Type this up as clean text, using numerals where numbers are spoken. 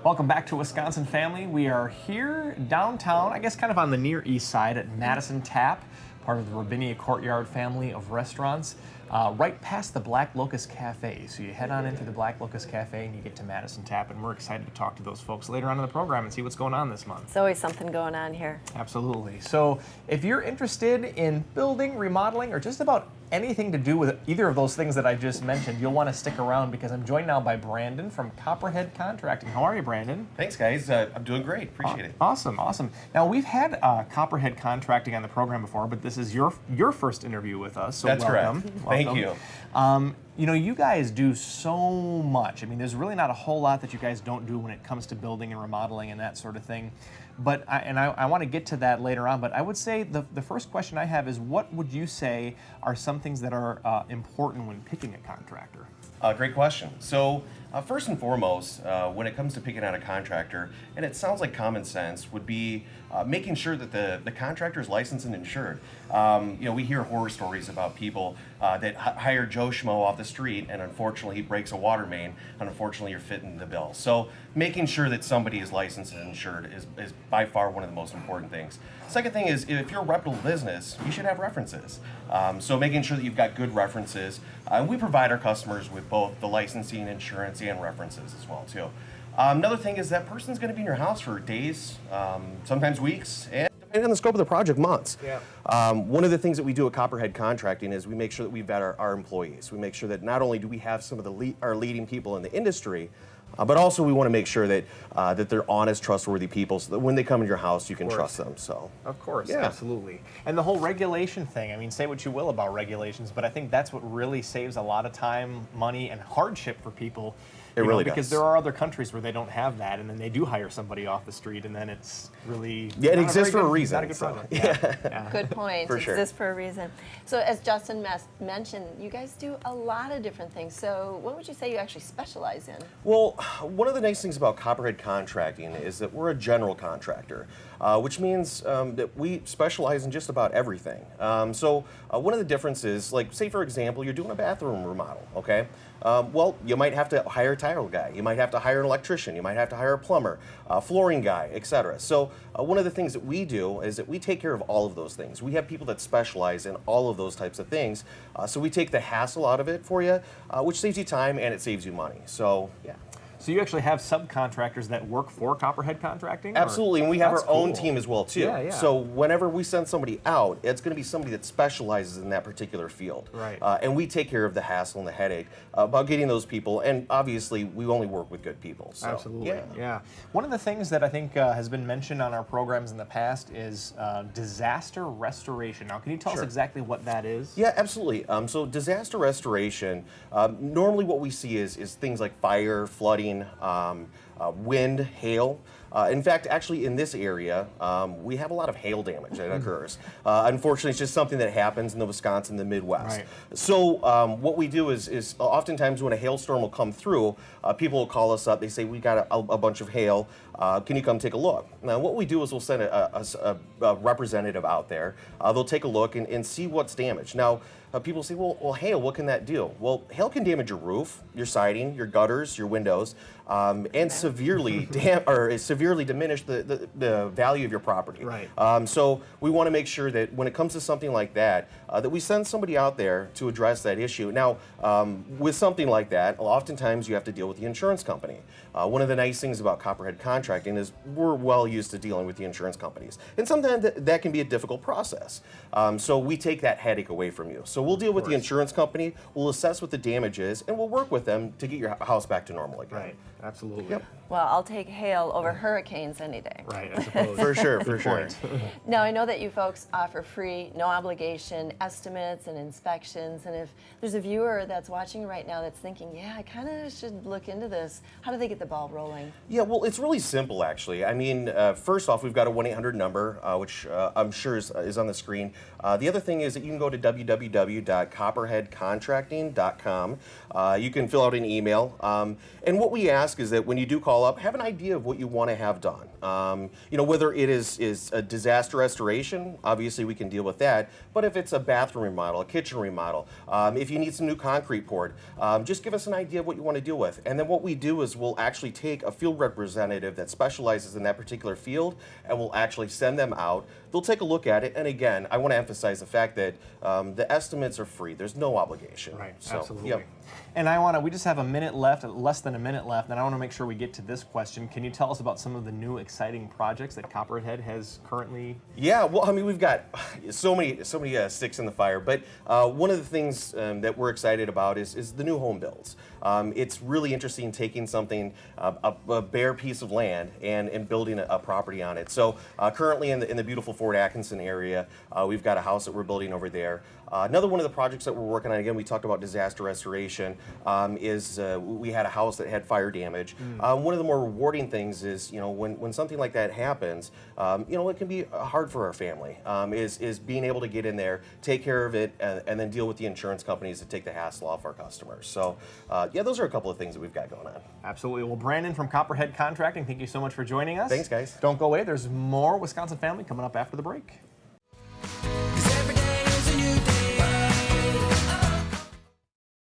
Welcome back to Wisconsin Family. We are here downtown, I guess kind of on the near east side at Madison Tap, part of the Rabinia Courtyard family of restaurants, right past the Black Locust Cafe. So you head on into the Black Locust Cafe and you get to Madison Tap, and we're excited to talk to those folks later on in the program and see what's going on this month. There's always something going on here. Absolutely. So if you're interested in building, remodeling, or just about anything to do with either of those things that I just mentioned, you'll want to stick around because I'm joined now by Brandon from Copperhead Contracting. How are you, Brandon? Thanks, guys. I'm doing great. Appreciate it. Awesome, awesome. Now, we've had Copperhead Contracting on the program before, but this is your first interview with us, so That's welcome. correct. Welcome. Thank you. You know, you guys do so much. I mean, there's really not a whole lot that you guys don't do when it comes to building and remodeling and that sort of thing. But I want to get to that later on, but I would say the first question I have is, what would you say are some things that are important when picking a contractor? Great question. So first and foremost, when it comes to picking out a contractor, and it sounds like common sense, would be making sure that the contractor is licensed and insured. You know, we hear horror stories about people that hire Joe Schmo off the street, and unfortunately he breaks a water main, and unfortunately you're fitting the bill. So making sure that somebody is licensed and insured is by far one of the most important things. Second thing is, if you're a reputable business, you should have references. So making sure that you've got good references. We provide our customers with both the licensing, insurance, and references as well too. Another thing is that person's going to be in your house for days, sometimes weeks, and depending on the scope of the project, months. Yeah. One of the things that we do at Copperhead Contracting is we make sure that we vet our employees. We make sure that not only do we have some of our leading people in the industry, but also we want to make sure that that they're honest, trustworthy people, so that when they come in your house, you can trust them. So, of course, yeah. Absolutely. And the whole regulation thing, I mean, say what you will about regulations, but I think that's what really saves a lot of time, money, and hardship for people. It really because does. there are other countries where they don't have that, and then they do hire somebody off the street, and then it's really it exists for a reason. Not a good so, project. yeah. Yeah. Good point. For It sure. exists for a reason. So as Justin mentioned, you guys do a lot of different things. So what would you say you actually specialize in? Well, one of the nice things about Copperhead Contracting is that we're a general contractor, which means that we specialize in just about everything. So one of the differences, like say for example, you're doing a bathroom remodel, okay? Well, you might have to hire a tile guy, you might have to hire an electrician, you might have to hire a plumber, a flooring guy, etc. So one of the things that we do is that we take care of all of those things. We have people that specialize in all of those types of things, so we take the hassle out of it for you, which saves you time and it saves you money. So, yeah. So you actually have subcontractors that work for Copperhead Contracting? Absolutely, and we have That's our own cool. team as well too. Yeah, yeah. So whenever we send somebody out, it's going to be somebody that specializes in that particular field. Right. And we take care of the hassle and the headache about getting those people, and obviously we only work with good people. So, Absolutely, yeah. yeah. One of the things that I think has been mentioned on our programs in the past is disaster restoration. Now, can you tell us Sure. exactly what that is? Yeah, absolutely. So disaster restoration, normally what we see is things like fire, flooding, wind, hail. In fact, actually in this area, we have a lot of hail damage that occurs. Unfortunately, it's just something that happens in the Wisconsin, the Midwest. Right. So what we do is oftentimes when a hailstorm will come through, people will call us up. They say, we got a bunch of hail. Can you come take a look? Now, what we do is we'll send a representative out there. They'll take a look and see what's damaged. Now, people say, well, hail, what can that do? Well, hail can damage your roof, your siding, your gutters, your windows, and severely diminish the value of your property. Right. So we want to make sure that when it comes to something like that, that we send somebody out there to address that issue. Now, with something like that, oftentimes you have to deal with the insurance company. One of the nice things about Copperhead Contracting is we're well used to dealing with the insurance companies. And sometimes that can be a difficult process. So we take that headache away from you. So we'll deal with the insurance company, we'll assess what the damage is, and we'll work with them to get your house back to normal again. Right, absolutely. Yep. Well, I'll take hail over hurricanes any day. Right, I suppose. For sure, for Good sure. point. Now, I know that you folks offer free, no obligation estimates and inspections, and if there's a viewer that's watching right now that's thinking, yeah, I kind of should look into this, how do they get the ball rolling? Yeah, well, it's really simple, actually. I mean, first off, we've got a 1-800 number, which I'm sure is on the screen. The other thing is that you can go to www.copperheadcontracting.com. You can fill out an email. And what we ask is that when you do call up, have an idea of what you want to have done. You know, whether it is a disaster restoration, obviously we can deal with that. But if it's a bathroom remodel, a kitchen remodel, if you need some new concrete poured, just give us an idea of what you want to deal with. And then what we do is we'll actually take a field representative that specializes in that particular field, and we'll actually send them out. They'll take a look at it. And again, I want to emphasize the fact that the estimates are free. There's no obligation. Right, So, absolutely. yep. And we just have a minute left, less than a minute left, and I want to make sure we get to this question. Can you tell us about some of the new exciting projects that Copperhead has currently? Yeah, well, I mean, we've got so many sticks in the fire, but one of the things that we're excited about is the new home builds. It's really interesting taking something, a bare piece of land, and building a property on it. So currently in the beautiful Fort Atkinson area, we've got a house that we're building over there. Another one of the projects that we're working on, again, we talked about disaster restoration, is we had a house that had fire damage. One of the more rewarding things is, you know, when something like that happens, you know, it can be hard for our family, is being able to get in there, take care of it, and then deal with the insurance companies to take the hassle off our customers. So, yeah, those are a couple of things that we've got going on. Absolutely. Well, Brandon from Copperhead Contracting, thank you so much for joining us. Thanks, guys. Don't go away. There's more Wisconsin Family coming up after the break.